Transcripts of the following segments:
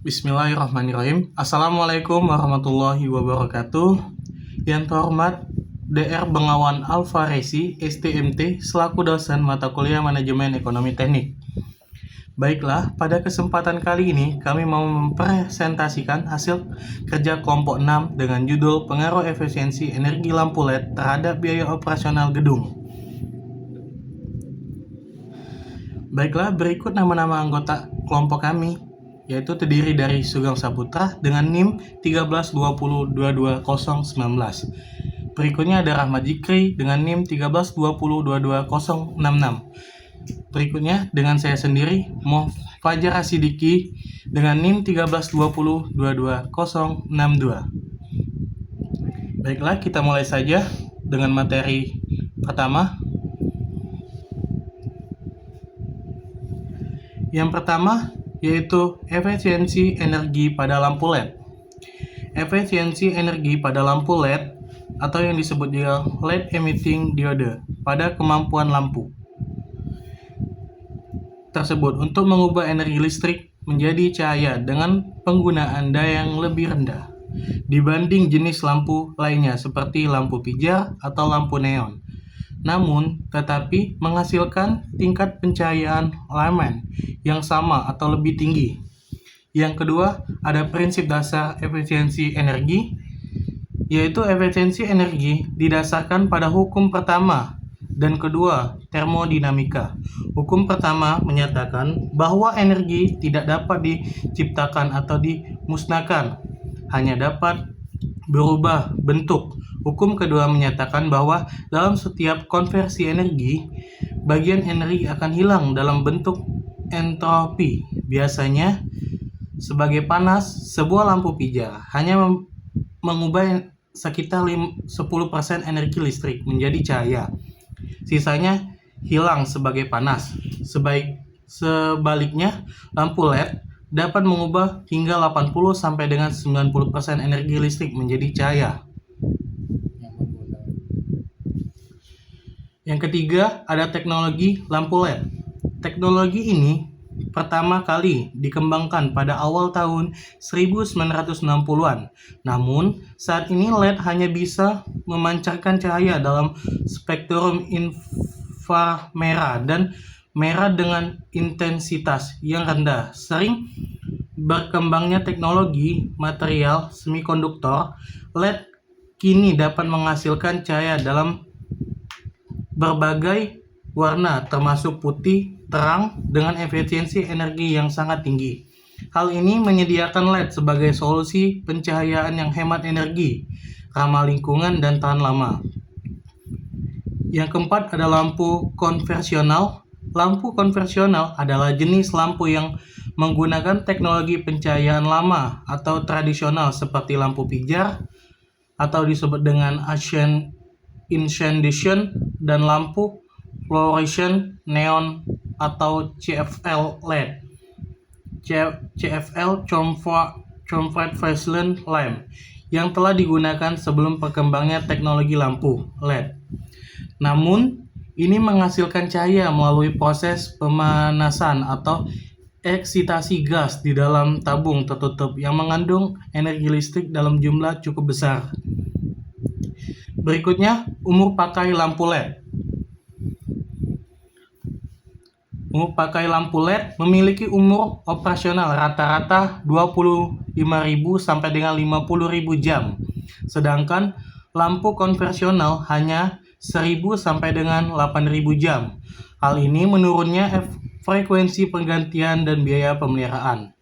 Bismillahirrahmanirrahim. Assalamualaikum warahmatullahi wabarakatuh. Yang terhormat Dr. Bengawan Alfaresi, STMT, selaku dosen mata kuliah Manajemen Ekonomi Teknik. Baiklah, pada kesempatan kali ini kami mau mempresentasikan hasil kerja kelompok 6 dengan judul Pengaruh Efisiensi Energi Lampu LED terhadap Biaya Operasional Gedung. Baiklah, berikut nama-nama anggota kelompok kami, yaitu terdiri dari Sugeng Saputra dengan NIM 132022019. Berikutnya ada Rahmat Jikri dengan NIM 132022066. Berikutnya dengan saya sendiri, Fajar Asidiki dengan NIM 132022062. Baiklah, kita mulai saja dengan materi pertama. Yang pertama yaitu efisiensi energi pada lampu LED. Efisiensi energi pada lampu LED atau yang disebut juga LED emitting diode pada kemampuan lampu tersebut untuk mengubah energi listrik menjadi cahaya dengan penggunaan daya yang lebih rendah dibanding jenis lampu lainnya seperti lampu pijar atau lampu neon. Namun, tetapi menghasilkan tingkat pencahayaan lamen yang sama atau lebih tinggi. Yang kedua, ada prinsip dasar efisiensi energi, yaitu efisiensi energi didasarkan pada hukum pertama dan kedua termodinamika. Hukum pertama menyatakan bahwa energi tidak dapat diciptakan atau dimusnahkan, hanya dapat berubah bentuk. Hukum kedua menyatakan bahwa dalam setiap konversi energi, bagian energi akan hilang dalam bentuk entropi. Biasanya, sebagai panas, sebuah lampu pijar hanya mengubah sekitar 10% energi listrik menjadi cahaya. Sisanya hilang sebagai panas. Sebaliknya, lampu LED dapat mengubah hingga 80 sampai dengan 90% energi listrik menjadi cahaya. Yang ketiga, ada teknologi lampu LED. Teknologi ini pertama kali dikembangkan pada awal tahun 1960-an. Namun, saat ini LED hanya bisa memancarkan cahaya dalam spektrum inframerah dan merah dengan intensitas yang rendah. Sering berkembangnya teknologi material semikonduktor, LED kini dapat menghasilkan cahaya dalam berbagai warna termasuk putih terang dengan efisiensi energi yang sangat tinggi. Hal ini menyediakan LED sebagai solusi pencahayaan yang hemat energi, ramah lingkungan dan tahan lama. Yang keempat ada lampu konvensional. Lampu konvensional adalah jenis lampu yang menggunakan teknologi pencahayaan lama atau tradisional seperti lampu pijar atau disebut dengan incandescent dan lampu fluorescent neon atau CFL LED. CFL Comfort Fluorescent Lamp yang telah digunakan sebelum perkembangannya teknologi lampu LED. Namun, ini menghasilkan cahaya melalui proses pemanasan atau eksitasi gas di dalam tabung tertutup yang mengandung energi listrik dalam jumlah cukup besar. Berikutnya, umur pakai lampu LED. Umur pakai lampu LED memiliki umur operasional rata-rata 25.000 sampai dengan 50.000 jam. Sedangkan lampu konvensional hanya 1.000 sampai dengan 8.000 jam. Hal ini menurunnya frekuensi penggantian dan biaya pemeliharaan.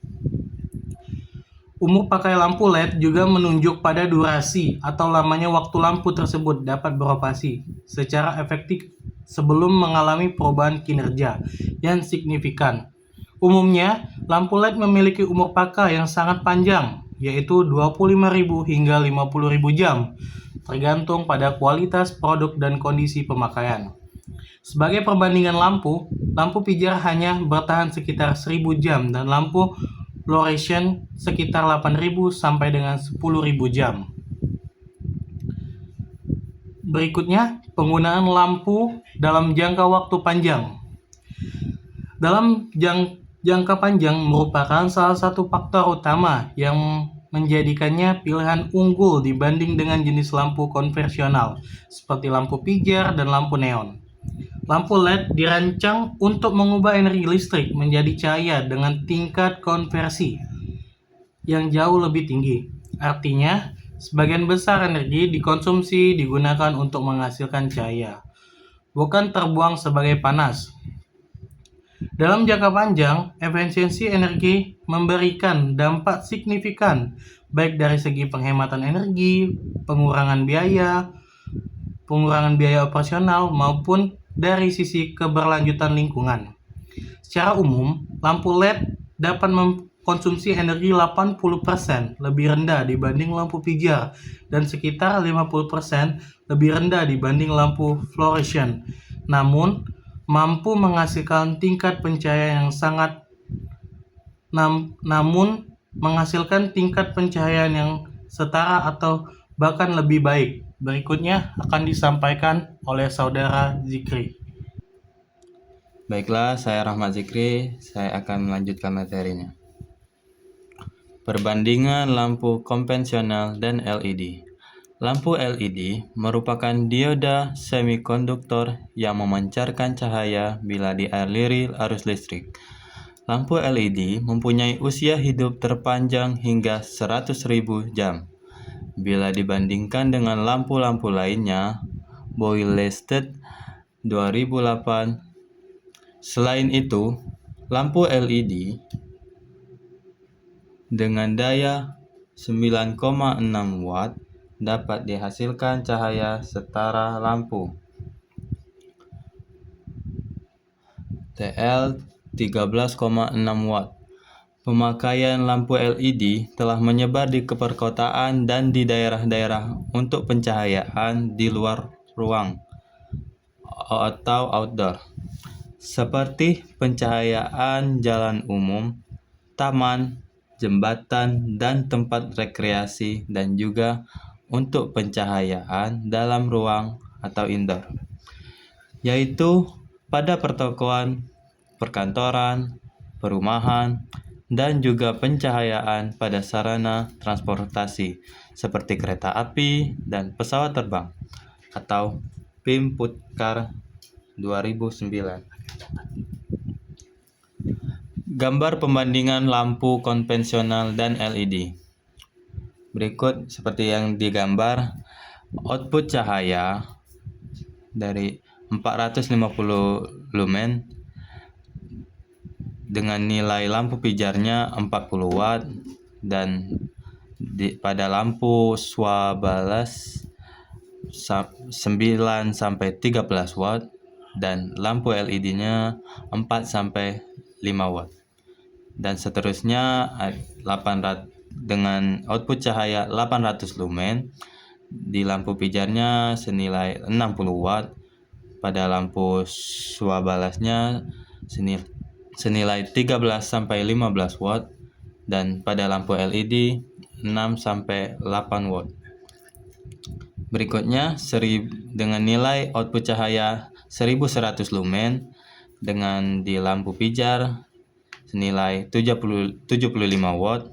Umur pakai lampu LED juga menunjuk pada durasi atau lamanya waktu lampu tersebut dapat beroperasi secara efektif sebelum mengalami perubahan kinerja yang signifikan. Umumnya, lampu LED memiliki umur pakai yang sangat panjang, yaitu 25.000 hingga 50.000 jam, tergantung pada kualitas produk dan kondisi pemakaian. Sebagai perbandingan lampu pijar hanya bertahan sekitar 1.000 jam dan lampu fluorescent sekitar 8.000 sampai dengan 10.000 jam. Berikutnya, penggunaan lampu dalam jangka waktu panjang. Dalam Jangka panjang merupakan salah satu faktor utama yang menjadikannya pilihan unggul dibanding dengan jenis lampu konvensional seperti lampu pijar dan lampu neon. Lampu LED dirancang untuk mengubah energi listrik menjadi cahaya dengan tingkat konversi yang jauh lebih tinggi. Artinya, sebagian besar energi dikonsumsi digunakan untuk menghasilkan cahaya, bukan terbuang sebagai panas. Dalam jangka panjang, efisiensi energi memberikan dampak signifikan baik dari segi penghematan energi, pengurangan biaya operasional maupun dari sisi keberlanjutan lingkungan. Secara umum, lampu LED dapat mengkonsumsi energi 80% lebih rendah dibanding lampu pijar dan sekitar 50% lebih rendah dibanding lampu fluorescent. Namun, mampu menghasilkan tingkat pencahayaan yang sangat namun menghasilkan tingkat pencahayaan yang setara atau bahkan lebih baik. Berikutnya akan disampaikan oleh Saudara Zikri. Baiklah, saya Rahmat Zikri, saya akan melanjutkan materinya. Perbandingan lampu konvensional dan LED. Lampu LED merupakan dioda semikonduktor yang memancarkan cahaya bila dialiri arus listrik. Lampu LED mempunyai usia hidup terpanjang hingga 100.000 jam. Bila dibandingkan dengan lampu-lampu lainnya, Boyle-Listed 2008. Selain itu, lampu LED dengan daya 9,6 watt dapat dihasilkan cahaya setara lampu TL 13,6 watt. Pemakaian lampu LED telah menyebar di perkotaan dan di daerah-daerah untuk pencahayaan di luar ruang atau outdoor, seperti pencahayaan jalan umum, taman, jembatan, dan tempat rekreasi, dan juga untuk pencahayaan dalam ruang atau indoor, yaitu pada pertokoan, perkantoran, perumahan, dan juga pencahayaan pada sarana transportasi seperti kereta api dan pesawat terbang atau PIM Putkar 2009. Gambar pembandingan lampu konvensional dan LED. Berikut seperti yang digambar, output cahaya dari 450 lumen dengan nilai lampu pijarnya 40 watt dan pada lampu swabalas 9 sampai 13 watt dan lampu LED-nya 4 sampai 5 watt. Dan seterusnya 800 dengan output cahaya 800 lumen di lampu pijarnya senilai 60 watt, pada lampu swabalasnya senilai 13 sampai 15 watt dan pada lampu LED 6 sampai 8 watt. Berikutnya dengan nilai output cahaya 1100 lumen dengan di lampu pijar senilai 75 watt,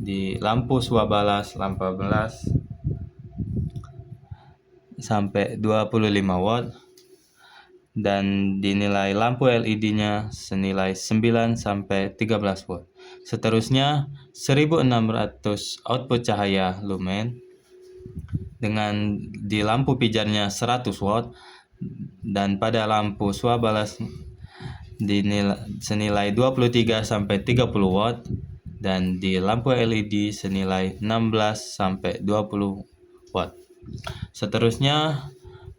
di lampu swabalas 18 sampai 25 watt dan dinilai lampu LED-nya senilai 9 sampai 13 watt. Seterusnya 1600 output cahaya lumen dengan di lampu pijarnya 100 watt dan pada lampu swabalas senilai 23 sampai 30 watt dan di lampu LED senilai 16 sampai 20 watt. Seterusnya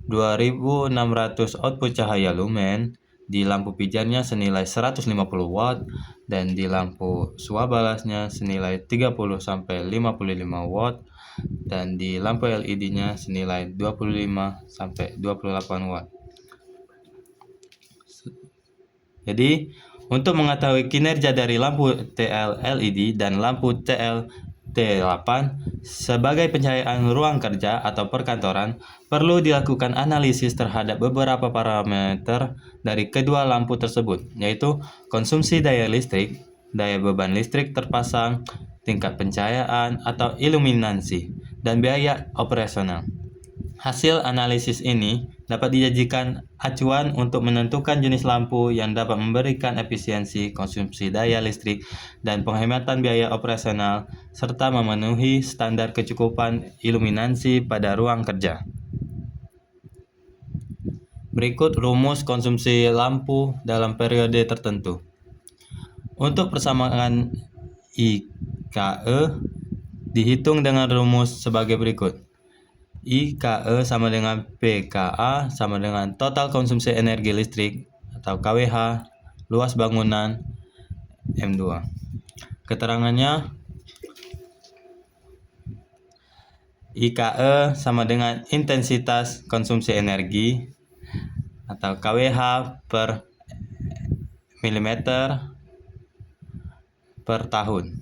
2600 output cahaya lumen di lampu pijarnya senilai 150 watt dan di lampu swabalasnya senilai 30 sampai 55 watt dan di lampu LED-nya senilai 25 sampai 28 watt. Jadi, untuk mengetahui kinerja dari lampu TL LED dan lampu TL T8 sebagai pencahayaan ruang kerja atau perkantoran, perlu dilakukan analisis terhadap beberapa parameter dari kedua lampu tersebut, yaitu konsumsi daya listrik, daya beban listrik terpasang, tingkat pencahayaan atau iluminasi, dan biaya operasional. Hasil analisis ini dapat dijadikan acuan untuk menentukan jenis lampu yang dapat memberikan efisiensi konsumsi daya listrik dan penghematan biaya operasional, serta memenuhi standar kecukupan iluminasi pada ruang kerja. Berikut rumus konsumsi lampu dalam periode tertentu. Untuk persamaan IKE dihitung dengan rumus sebagai berikut. IKE sama dengan PKA sama dengan total konsumsi energi listrik atau KWH luas bangunan M2. Keterangannya, IKE sama dengan intensitas konsumsi energi atau KWH per milimeter per tahun.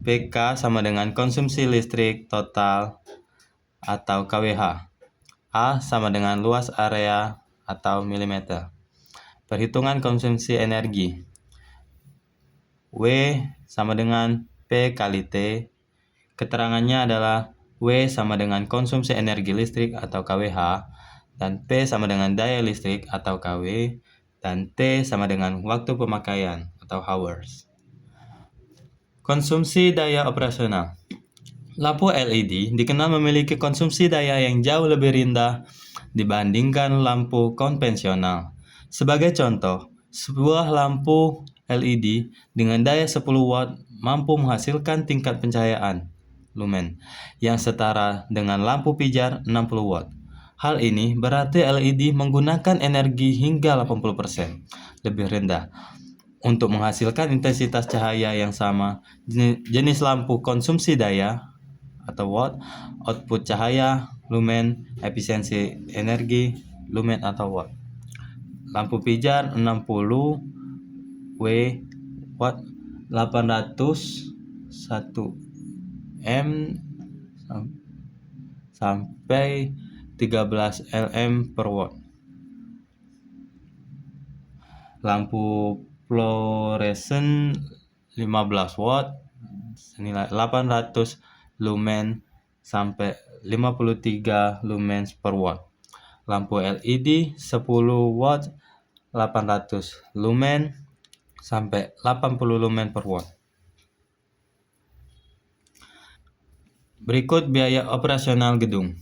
PK sama dengan konsumsi listrik total atau KWH. A sama dengan luas area atau milimeter. Perhitungan konsumsi energi. W sama dengan P kali T. Keterangannya adalah W sama dengan konsumsi energi listrik atau KWH, dan P sama dengan daya listrik atau KW, dan T sama dengan waktu pemakaian atau hours. Konsumsi daya operasional. Lampu LED dikenal memiliki konsumsi daya yang jauh lebih rendah dibandingkan lampu konvensional. Sebagai contoh, sebuah lampu LED dengan daya 10 watt mampu menghasilkan tingkat pencahayaan lumen yang setara dengan lampu pijar 60 watt. Hal ini berarti LED menggunakan energi hingga 80% lebih rendah untuk menghasilkan intensitas cahaya yang sama. Jenis lampu konsumsi daya atau watt, output cahaya, lumen, efisiensi energi, lumen atau watt. Lampu pijar 60 W watt 801 M sampai 13 lm per watt. Lampu fluoresen 15 watt senilai 800 lumen sampai 53 lumens per watt. Lampu LED 10 watt 800 lumen sampai 80 lumen per watt. Berikut biaya operasional gedung.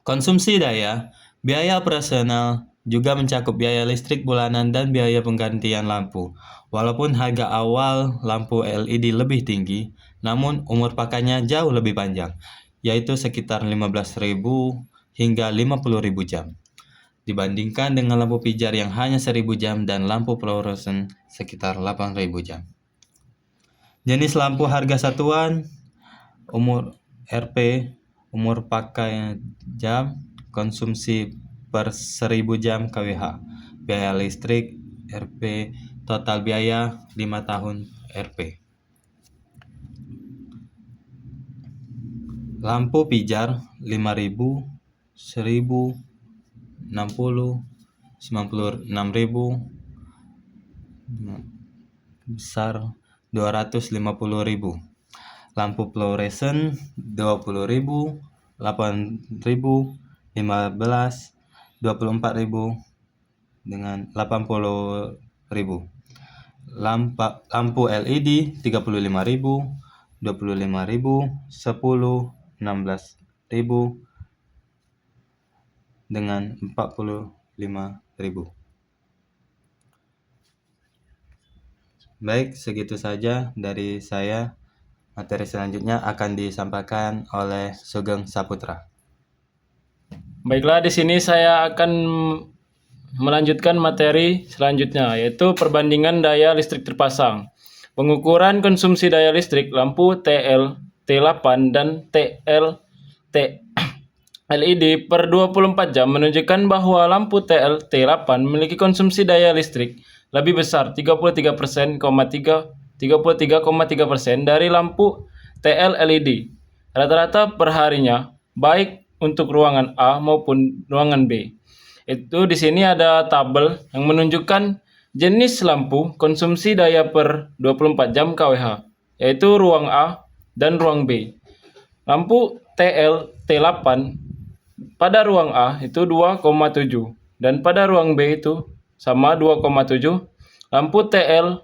Konsumsi daya, biaya operasional juga mencakup biaya listrik bulanan dan biaya penggantian lampu. Walaupun harga awal lampu LED lebih tinggi, namun umur pakainya jauh lebih panjang, yaitu sekitar 15.000 hingga 50.000 jam, dibandingkan dengan lampu pijar yang hanya 1.000 jam dan lampu fluoresen sekitar 8.000 jam. Jenis lampu harga satuan, umur Rp, umur pakai jam, konsumsi per 1.000 jam KWH, biaya listrik Rp, total biaya 5 tahun Rp. Lampu pijar 5.000, 1.000, 60, 96.000, besar 250.000. Lampu fluoresen 20.000, 8.000, 15, 24.000 dengan 80.000. Lampu LED 35.000, 25.000, 10, 16.000 dengan 45.000. Baik, segitu saja dari saya. Materi selanjutnya akan disampaikan oleh Sugeng Saputra. Baiklah, di sini saya akan melanjutkan materi selanjutnya, yaitu perbandingan daya listrik terpasang. Pengukuran konsumsi daya listrik lampu TL, T8 dan LED per 24 jam menunjukkan bahwa lampu TL T8 memiliki konsumsi daya listrik lebih besar 33,3% 33,3% dari lampu TL LED. Rata-rata perharinya, baik untuk ruangan A maupun ruangan B. Itu di sini ada tabel yang menunjukkan jenis lampu konsumsi daya per 24 jam kWh, yaitu ruang A dan ruang B. Lampu TL T8 pada ruang A itu 2,7 dan pada ruang B itu sama 2,7. Lampu TL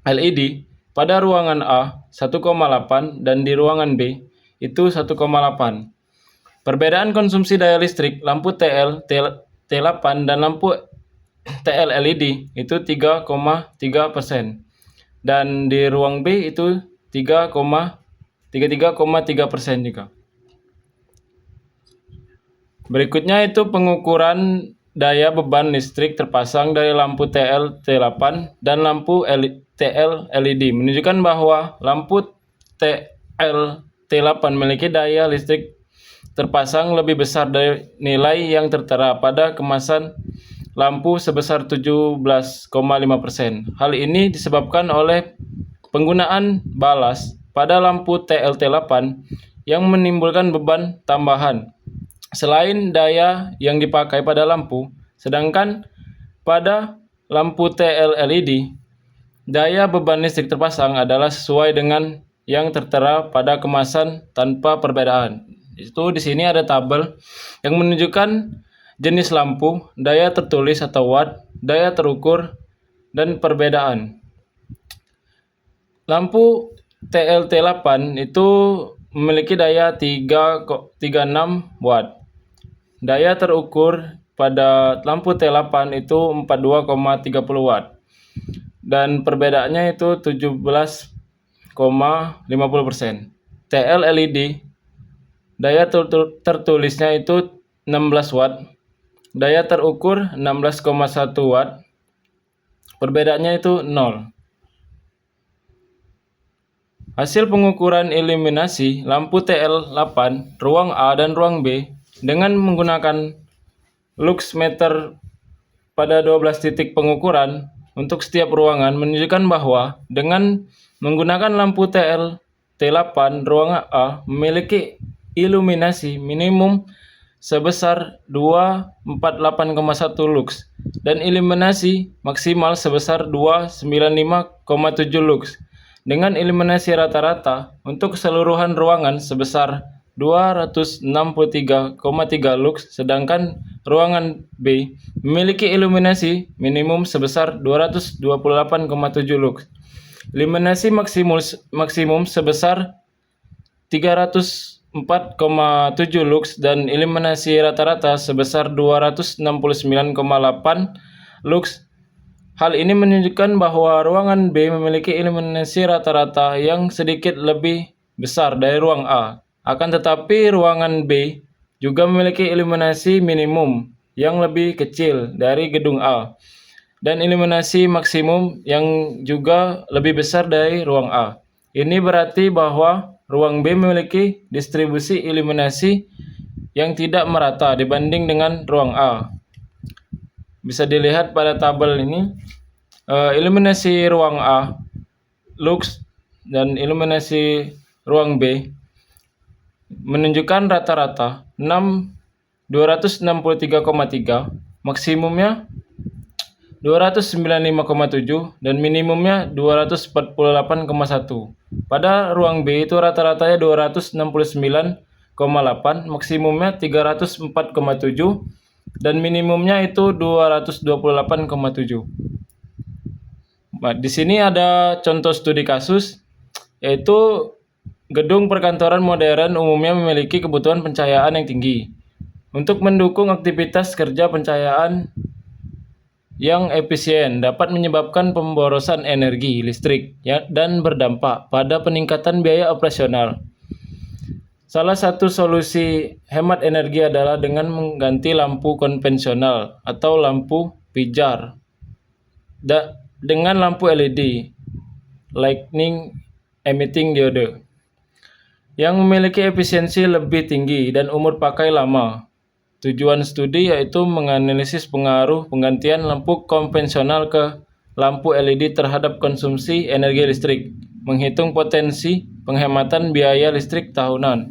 LED pada ruangan A 1,8 dan di ruangan B itu 1,8. Perbedaan konsumsi daya listrik lampu T8 dan lampu TL LED itu 3,3% dan di ruang B itu 33,3% juga. Berikutnya itu pengukuran daya beban listrik terpasang dari lampu TL T8 dan lampu TL LED menunjukkan bahwa lampu TL T8 memiliki daya listrik terpasang lebih besar dari nilai yang tertera pada kemasan lampu sebesar 17,5%. Hal ini disebabkan oleh penggunaan balas pada lampu TL T8 yang menimbulkan beban tambahan selain daya yang dipakai pada lampu, sedangkan pada lampu TL LED, daya beban listrik terpasang adalah sesuai dengan yang tertera pada kemasan tanpa perbedaan. Itu di sini ada tabel yang menunjukkan jenis lampu, daya tertulis atau watt, daya terukur, dan perbedaan. Lampu TLT8 itu memiliki daya 36 watt. Daya terukur pada lampu T8 itu 42,30 watt. Dan perbedaannya itu 17,50%. TL LED daya tertulisnya itu 16 watt. Daya terukur 16,1 watt. Perbedaannya itu 0. Hasil pengukuran iluminasi lampu TL8 ruang A dan ruang B dengan menggunakan lux meter pada 12 titik pengukuran untuk setiap ruangan menunjukkan bahwa dengan menggunakan lampu T8 ruangan A memiliki iluminasi minimum sebesar 248,1 lux dan iluminasi maksimal sebesar 295,7 lux dengan iluminasi rata-rata untuk keseluruhan ruangan sebesar 263,3 lux, sedangkan ruangan B memiliki iluminasi minimum sebesar 228,7 lux. Iluminasi maksimum sebesar 304,7 lux dan iluminasi rata-rata sebesar 269,8 lux. Hal ini menunjukkan bahwa ruangan B memiliki iluminasi rata-rata yang sedikit lebih besar dari ruang A. Akan tetapi ruangan B juga memiliki iluminasi minimum yang lebih kecil dari gedung A dan iluminasi maksimum yang juga lebih besar dari ruang A. Ini berarti bahwa ruang B memiliki distribusi iluminasi yang tidak merata dibanding dengan ruang A. Bisa dilihat pada tabel ini, iluminasi ruang A, lux, dan iluminasi ruang B menunjukkan rata-rata 263,3, maksimumnya 295,7 dan minimumnya 248,1. Pada ruang B itu rata-ratanya 269,8, maksimumnya 304,7 dan minimumnya itu 228,7. Nah, di sini ada contoh studi kasus, yaitu gedung perkantoran modern umumnya memiliki kebutuhan pencahayaan yang tinggi. Untuk mendukung aktivitas kerja, pencahayaan yang efisien dapat menyebabkan pemborosan energi listrik dan berdampak pada peningkatan biaya operasional. Salah satu solusi hemat energi adalah dengan mengganti lampu konvensional atau lampu pijar dengan lampu LED, lightning emitting diode, yang memiliki efisiensi lebih tinggi dan umur pakai lama. Tujuan studi yaitu menganalisis pengaruh penggantian lampu konvensional ke lampu LED terhadap konsumsi energi listrik, menghitung potensi penghematan biaya listrik tahunan,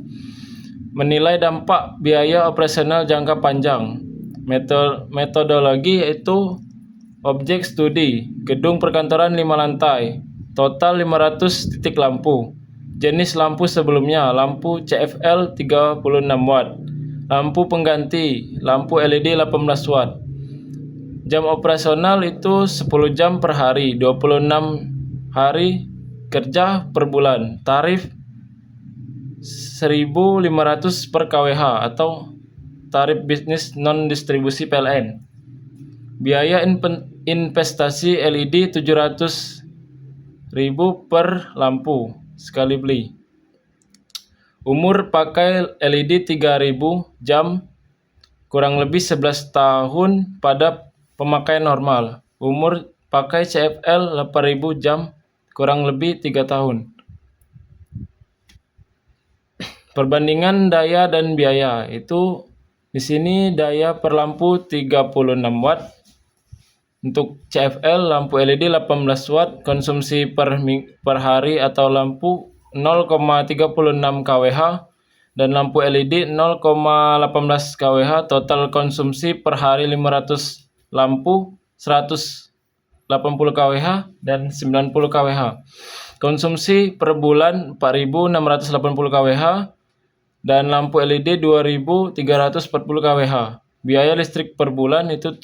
menilai dampak biaya operasional jangka panjang. Metodologi yaitu objek studi, gedung perkantoran 5 lantai, total 500 titik lampu. Jenis lampu sebelumnya, lampu CFL 36 watt, lampu pengganti, lampu LED 18 watt. Jam operasional itu 10 jam per hari, 26 hari kerja per bulan. Tarif 1.500 per kWh atau tarif bisnis non-distribusi PLN. Biaya investasi LED 700.000 per lampu sekali beli. Umur pakai LED 3.000 jam, kurang lebih 11 tahun pada pemakaian normal. Umur pakai CFL 8.000 jam, kurang lebih 3 tahun. Perbandingan daya dan biaya itu di sini daya per lampu 36 watt. Untuk CFL lampu LED 18 watt, konsumsi per hari atau lampu 0,36 kWh dan lampu LED 0,18 kWh. Total konsumsi per hari 500 lampu 180 kWh dan 90 kWh. Konsumsi per bulan 4.680 kWh dan lampu LED 2.340 kWh. Biaya listrik per bulan itu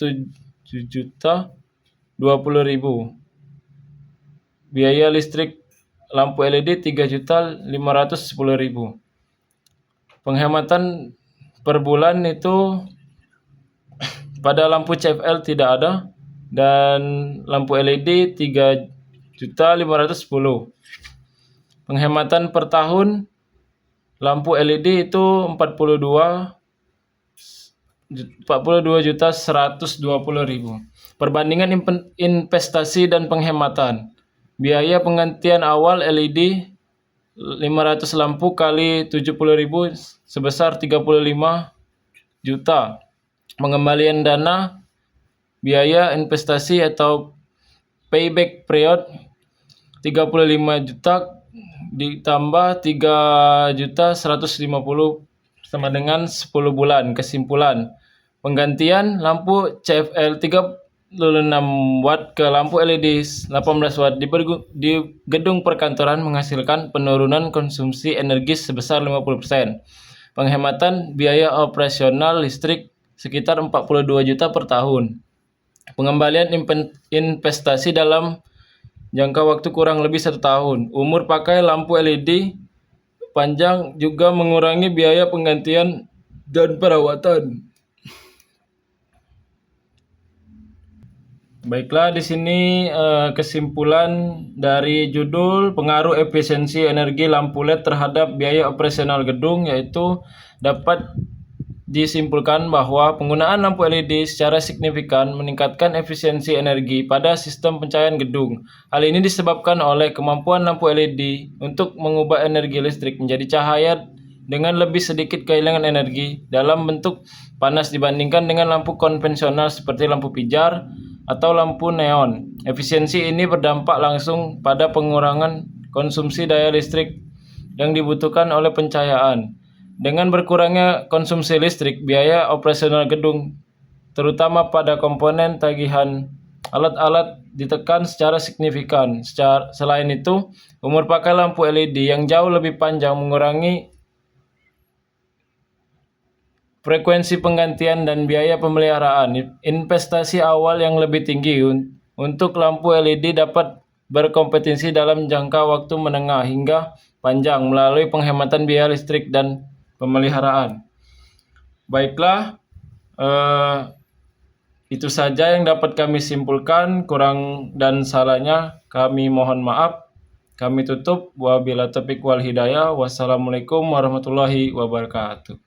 7.020.000. Biaya listrik lampu LED 3.510.000. Penghematan per bulan itu pada lampu CFL tidak ada dan lampu LED 3.510.000. Penghematan per tahun lampu LED itu 42.120.000. Perbandingan investasi dan penghematan. Biaya penggantian awal LED 500 lampu kali 70.000 sebesar 35 juta. Pengembalian dana biaya investasi atau payback period 35 juta ditambah 3.150.000 sama dengan 10 bulan. Kesimpulan, penggantian lampu CFL 36 watt ke lampu LED 18 watt di gedung perkantoran menghasilkan penurunan konsumsi energi sebesar 50%. Penghematan biaya operasional listrik sekitar 42 juta per tahun. Pengembalian investasi dalam jangka waktu kurang lebih 1 tahun. Umur pakai lampu LED panjang juga mengurangi biaya penggantian dan perawatan. Baiklah, di sini kesimpulan dari judul pengaruh efisiensi energi lampu LED terhadap biaya operasional gedung, yaitu dapat disimpulkan bahwa penggunaan lampu LED secara signifikan meningkatkan efisiensi energi pada sistem pencahayaan gedung. Hal ini disebabkan oleh kemampuan lampu LED untuk mengubah energi listrik menjadi cahaya dengan lebih sedikit kehilangan energi dalam bentuk panas dibandingkan dengan lampu konvensional seperti lampu pijar atau lampu neon. Efisiensi ini berdampak langsung pada pengurangan konsumsi daya listrik yang dibutuhkan oleh pencahayaan. Dengan berkurangnya konsumsi listrik, biaya operasional gedung, terutama pada komponen tagihan alat-alat, ditekan secara signifikan. Selain itu, umur pakai lampu LED yang jauh lebih panjang mengurangi frekuensi penggantian dan biaya pemeliharaan. Investasi awal yang lebih tinggi untuk lampu LED dapat berkompetisi dalam jangka waktu menengah hingga panjang melalui penghematan biaya listrik dan pemeliharaan. Baiklah, itu saja yang dapat kami simpulkan. Kurang dan salahnya kami mohon maaf. Kami tutup. Wabillahi taufiq wal hidayah. Wassalamualaikum warahmatullahi wabarakatuh.